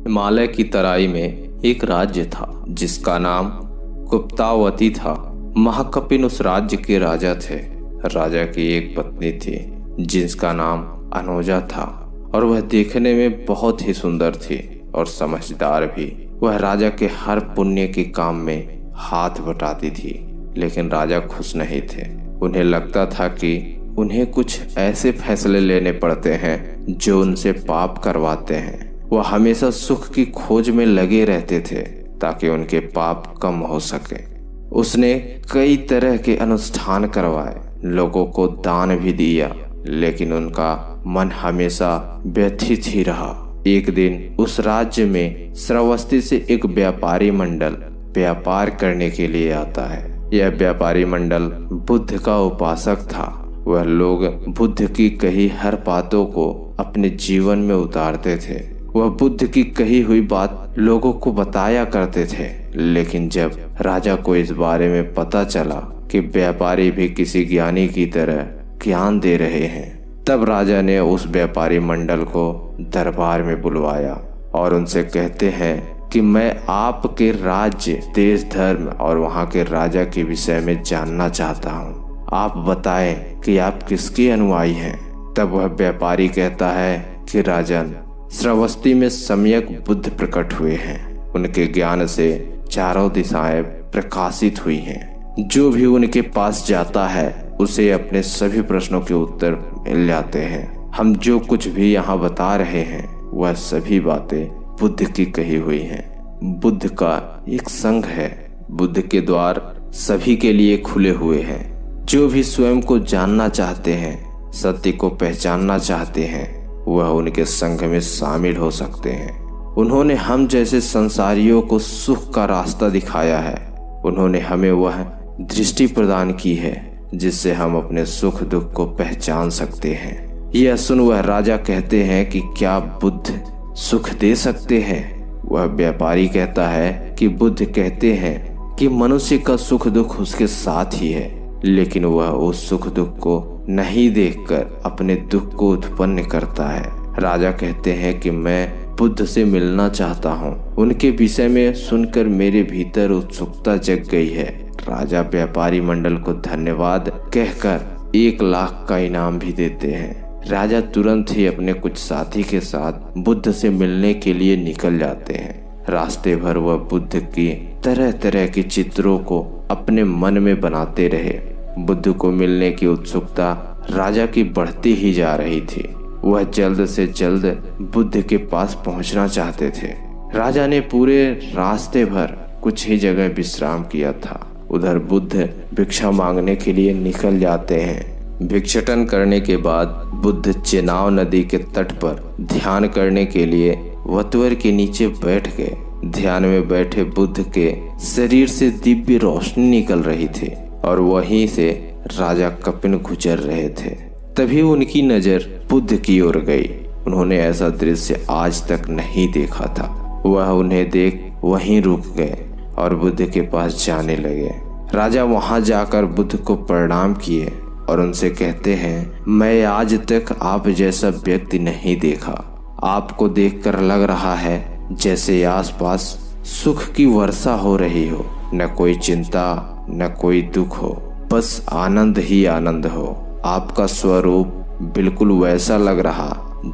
हिमालय की तराई में एक राज्य था जिसका नाम गुप्तावती था। महाकपिन उस राज्य के राजा थे। राजा की एक पत्नी थी जिसका नाम अनुजा था और वह देखने में बहुत ही सुंदर थी और समझदार भी। वह राजा के हर पुण्य के काम में हाथ बटाती थी, लेकिन राजा खुश नहीं थे। उन्हें लगता था कि उन्हें कुछ ऐसे फैसले लेने पड़ते हैं जो उनसे पाप करवाते हैं। वह हमेशा सुख की खोज में लगे रहते थे ताकि उनके पाप कम हो सके। उसने कई तरह के अनुष्ठान करवाए, लोगों को दान भी दिया, लेकिन उनका मन हमेशा व्यथित ही रहा। एक दिन उस राज्य में श्रावस्ती से एक व्यापारी मंडल व्यापार करने के लिए आता है। यह व्यापारी मंडल बुद्ध का उपासक था। वह लोग बुद्ध की कही हर बातों को अपने जीवन में उतारते थे। वह बुद्ध की कही हुई बात लोगों को बताया करते थे, लेकिन जब राजा को इस बारे में पता चला कि व्यापारी भी किसी ज्ञानी की तरह ज्ञान दे रहे हैं, तब राजा ने उस व्यापारी मंडल को दरबार में बुलवाया और उनसे कहते हैं कि मैं आपके राज्य, देश, धर्म और वहाँ के राजा के विषय में जानना चाहता हूँ। आप बताएं कि आप किसके अनुयायी हैं। तब वह व्यापारी कहता है कि राजन, श्रावस्ती में सम्यक बुद्ध प्रकट हुए हैं। उनके ज्ञान से चारों दिशाएं प्रकाशित हुई हैं। जो भी उनके पास जाता है उसे अपने सभी प्रश्नों के उत्तर मिल जाते हैं। हम जो कुछ भी यहाँ बता रहे हैं वह सभी बातें बुद्ध की कही हुई हैं। बुद्ध का एक संघ है। बुद्ध के द्वार सभी के लिए खुले हुए हैं। जो भी स्वयं को जानना चाहते हैं, सत्य को पहचानना चाहते हैं, वह उनके संघ में शामिल हो सकते हैं। उन्होंने हम जैसे संसारियों को सुख का रास्ता दिखाया है। उन्होंने हमें वह दृष्टि प्रदान की है जिससे हम अपने सुख दुख को पहचान सकते हैं। यह सुन वह राजा कहते हैं कि क्या बुद्ध सुख दे सकते हैं? वह व्यापारी कहता है कि बुद्ध कहते हैं कि मनुष्य का सुख दुख उसके साथ ही है, लेकिन वह उस सुख दुख को नहीं देखकर अपने दुख को उत्पन्न करता है। राजा कहते हैं कि मैं बुद्ध से मिलना चाहता हूँ। उनके विषय में सुनकर मेरे भीतर उत्सुकता जग गई है। राजा व्यापारी मंडल को धन्यवाद कहकर 1 लाख का इनाम भी देते हैं। राजा तुरंत ही अपने कुछ साथी के साथ बुद्ध से मिलने के लिए निकल जाते हैं। रास्ते भर वह बुद्ध की तरह तरह के चित्रों को अपने मन में बनाते रहे। बुद्ध को मिलने की उत्सुकता राजा की बढ़ती ही जा रही थी। वह जल्द से जल्द बुद्ध के पास पहुंचना चाहते थे। राजा ने पूरे रास्ते भर कुछ ही जगह विश्राम किया था। उधर बुद्ध भिक्षा मांगने के लिए निकल जाते हैं। भिक्षाटन करने के बाद बुद्ध चेनाब नदी के तट पर ध्यान करने के लिए वटवर के नीचे बैठ गए। ध्यान में बैठे बुद्ध के शरीर से दिव्य रोशनी निकल रही थी और वहीं से राजा कपिन गुजर रहे थे। तभी उनकी नजर बुद्ध की ओर गई। उन्होंने ऐसा दृश्य आज तक नहीं देखा था। वह उन्हें देख वहीं रुक गए और बुद्ध के पास जाने लगे। राजा वहां जाकर बुद्ध को प्रणाम किए और उनसे कहते हैं, मैं आज तक आप जैसा व्यक्ति नहीं देखा। आपको देखकर लग रहा है जैसे आसपास सुख की वर्षा हो रही हो। न कोई चिंता, न कोई दुख हो, बस आनंद ही आनंद हो। आपका स्वरूप बिल्कुल वैसा लग रहा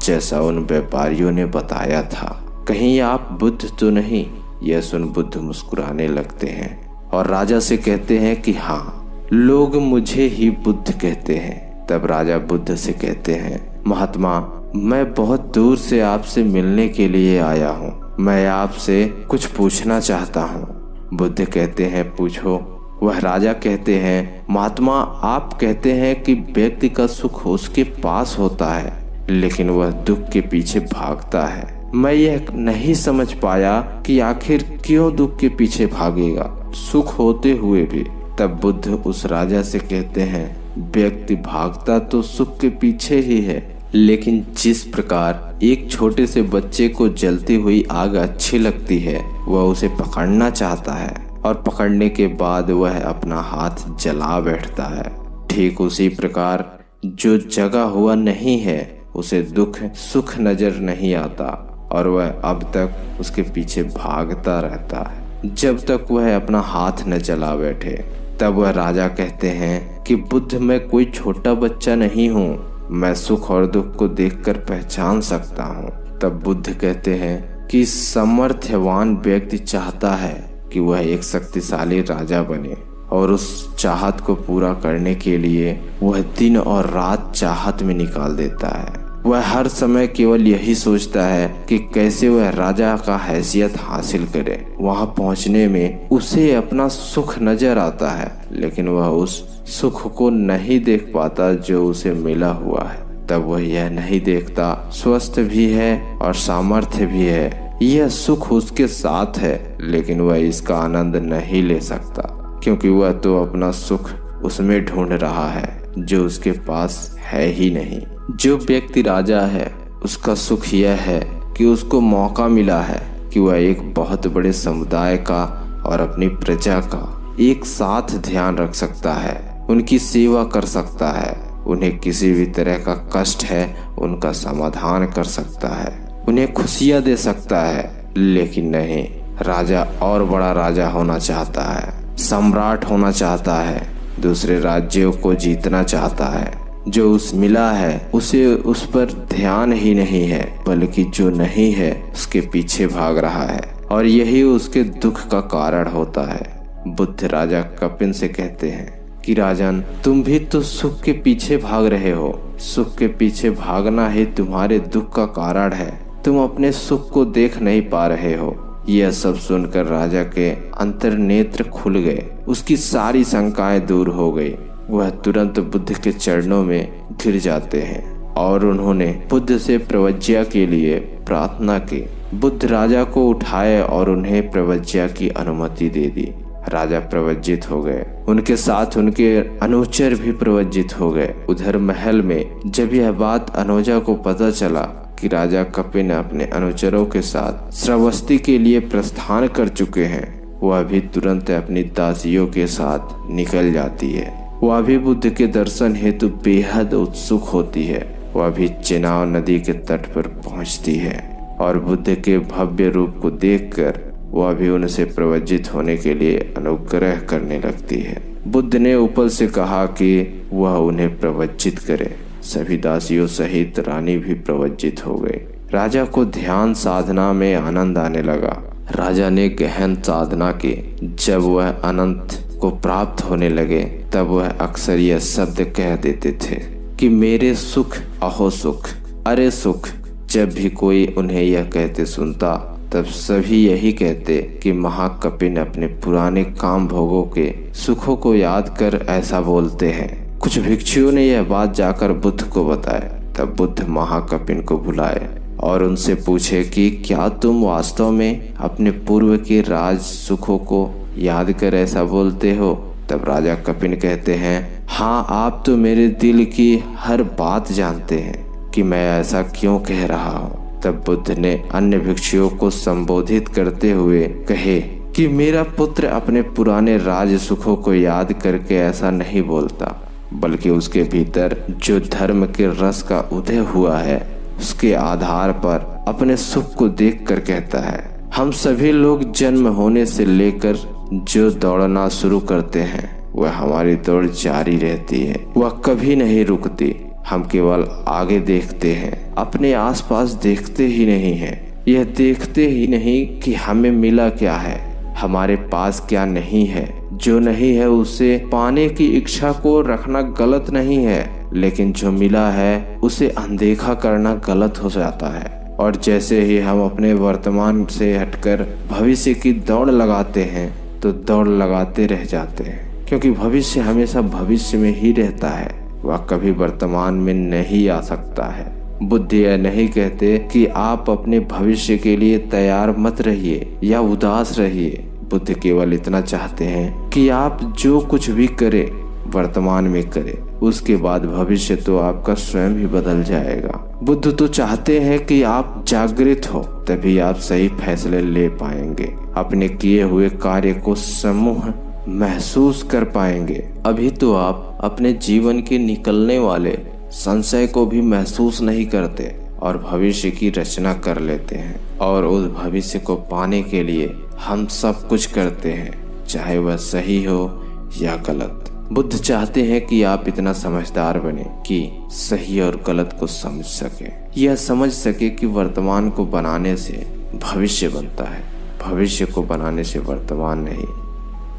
जैसा उन व्यापारियों ने बताया था। कहीं आप बुद्ध तो नहीं? यह सुन बुद्ध मुस्कुराने लगते हैं और राजा से कहते हैं कि हाँ, लोग मुझे ही बुद्ध कहते हैं। तब राजा बुद्ध से कहते हैं, महात्मा, मैं बहुत दूर से आपसे मिलने के लिए आया हूँ। मैं आपसे कुछ पूछना चाहता हूँ। बुद्ध कहते हैं, पूछो। वह राजा कहते हैं, महात्मा, आप कहते हैं कि व्यक्ति का सुख उसके पास होता है, लेकिन वह दुख के पीछे भागता है। मैं यह नहीं समझ पाया कि आखिर क्यों दुख के पीछे भागेगा, सुख होते हुए भी। तब बुद्ध उस राजा से कहते हैं, व्यक्ति भागता तो सुख के पीछे ही है, लेकिन जिस प्रकार एक छोटे से बच्चे को जलती हुई आग अच्छी लगती है, वह उसे पकड़ना चाहता है और पकड़ने के बाद वह अपना हाथ जला बैठता है। ठीक उसी प्रकार जो जगा हुआ नहीं है उसे दुख सुख नजर नहीं आता और वह अब तक उसके पीछे भागता रहता है जब तक वह अपना हाथ न चला बैठे। तब वह राजा कहते हैं कि बुद्ध, मैं कोई छोटा बच्चा नहीं हूँ, मैं सुख और दुख को देखकर पहचान सकता हूँ। तब बुद्ध कहते हैं कि सामर्थ्यवान व्यक्ति चाहता है कि वह एक शक्तिशाली राजा बने और उस चाहत को पूरा करने के लिए वह दिन और रात चाहत में निकाल देता है। वह हर समय केवल यही सोचता है कि कैसे वह राजा का हैसियत हासिल करे। वहां पहुंचने में उसे अपना सुख नजर आता है, लेकिन वह उस सुख को नहीं देख पाता जो उसे मिला हुआ है। तब वह यह नहीं देखता स्वस्थ भी है और सामर्थ्य भी है, यह सुख उसके साथ है, लेकिन वह इसका आनंद नहीं ले सकता क्योंकि वह तो अपना सुख उसमें ढूंढ रहा है जो उसके पास है ही नहीं। जो व्यक्ति राजा है उसका सुख यह है कि उसको मौका मिला है कि वह एक बहुत बड़े समुदाय का और अपनी प्रजा का एक साथ ध्यान रख सकता है, उनकी सेवा कर सकता है, उन्हें किसी भी तरह का कष्ट है उनका समाधान कर सकता है, उन्हें खुशियां दे सकता है। लेकिन नहीं, राजा और बड़ा राजा होना चाहता है, सम्राट होना चाहता है, दूसरे राज्यों को जीतना चाहता है। जो उस मिला है उसे उस पर ध्यान ही नहीं है, बल्कि जो नहीं है उसके पीछे भाग रहा है और यही उसके दुख का कारण होता है। बुद्ध राजा कपिन से कहते हैं कि राजन, तुम भी तो सुख के पीछे भाग रहे हो, सुख के पीछे भागना ही तुम्हारे दुख का कारण है, तुम अपने सुख को देख नहीं पा रहे हो। यह सब सुनकर राजा के अंतर्नेत्र खुल गए, उसकी सारी शंकाएं दूर हो गई। वह तुरंत बुद्ध के चरणों में गिर जाते हैं और उन्होंने बुद्ध से प्रवज्ञा के लिए प्रार्थना की। बुद्ध राजा को उठाए और उन्हें प्रवज्ञा की अनुमति दे दी। राजा प्रवज्जित हो गए, उनके साथ उनके अनुचर भी प्रवज्जित हो गए। उधर महल में जब यह बात अनुजा को पता चला कि राजा कपिन अपने अनुचरों के साथ श्रावस्ती के लिए प्रस्थान कर चुके हैं, वह भी तुरंत अपनी दासियों के साथ निकल जाती है। वह भी बुद्ध के दर्शन हेतु बेहद उत्सुक होती है। वह भी चेनाब नदी के तट पर पहुंचती है और बुद्ध के भव्य रूप को देखकर वह भी उनसे प्रवज्जित होने के लिए अनुग्रह करने लगती है। बुद्ध ने ऊपर से कहा कि वह उन्हें प्रवज्जित करे। सभी दासियों सहित रानी भी प्रवज्जित हो गई। राजा को ध्यान साधना में आनंद आने लगा। राजा ने गहन साधना की। जब वह अनंत को प्राप्त होने लगे तब वह अक्सर यह शब्द कह देते थे कि मेरे सुख, अहो सुख, अरे सुख। जब भी कोई उन्हें यह कहते सुनता तब सभी यही कहते कि महाकपिन अपने पुराने काम भोगों के सुखों को याद कर ऐसा बोलते हैं। कुछ भिक्षुओं ने यह बात जाकर बुद्ध को बताए। तब बुद्ध महाकपिन को बुलाए और उनसे पूछे कि क्या तुम वास्तव में अपने पूर्व के राज सुखों को याद कर ऐसा बोलते हो? तब राजा कपिन कहते हैं, हाँ, आप तो मेरे दिल की हर बात जानते हैं कि मैं ऐसा क्यों कह रहा हूँ। तब बुद्ध ने अन्य भिक्षुओं को संबोधित करते हुए कहे कि मेरा पुत्र अपने पुराने राज सुखों को याद करके ऐसा नहीं बोलता, बल्कि उसके भीतर जो धर्म के रस का उदय हुआ है उसके आधार पर अपने सुख को देखकर कहता है। हम सभी लोग जन्म होने से लेकर जो दौड़ना शुरू करते हैं वह हमारी दौड़ जारी रहती है, वह कभी नहीं रुकती। हम केवल आगे देखते हैं, अपने आसपास देखते ही नहीं हैं। यह देखते ही नहीं कि हमें मिला क्या है, हमारे पास क्या नहीं है। जो नहीं है उसे पाने की इच्छा को रखना गलत नहीं है, लेकिन जो मिला है उसे अनदेखा करना गलत हो जाता है। और जैसे ही हम अपने वर्तमान से हटकर भविष्य की दौड़ लगाते हैं तो दौड़ लगाते रह जाते हैं, क्योंकि भविष्य हमेशा भविष्य में ही रहता है, वह कभी वर्तमान में नहीं आ सकता है। बुद्ध यह नहीं कहते कि आप अपने भविष्य के लिए तैयार मत रहिए या उदास रहिए। बुद्ध केवल इतना चाहते हैं कि आप जो कुछ भी करें वर्तमान में करें, उसके बाद भविष्य तो आपका स्वयं ही बदल जाएगा। बुद्ध तो चाहते हैं कि आप जागृत हो, तभी आप सही फैसले ले पाएंगे, अपने किए हुए कार्य को समूह महसूस कर पाएंगे। अभी तो आप अपने जीवन के निकलने वाले संशय को भी महसूस नहीं करते और भविष्य की रचना कर लेते हैं और उस भविष्य को पाने के लिए हम सब कुछ करते हैं, चाहे वह सही हो या गलत। बुद्ध चाहते हैं कि आप इतना समझदार बने कि सही और गलत को समझ सके, यह समझ सके कि वर्तमान को बनाने से भविष्य बनता है, भविष्य को बनाने से वर्तमान नहीं।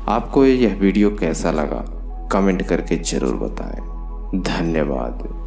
आपको यह वीडियो कैसा लगा कमेंट करके जरूर बताएं। धन्यवाद।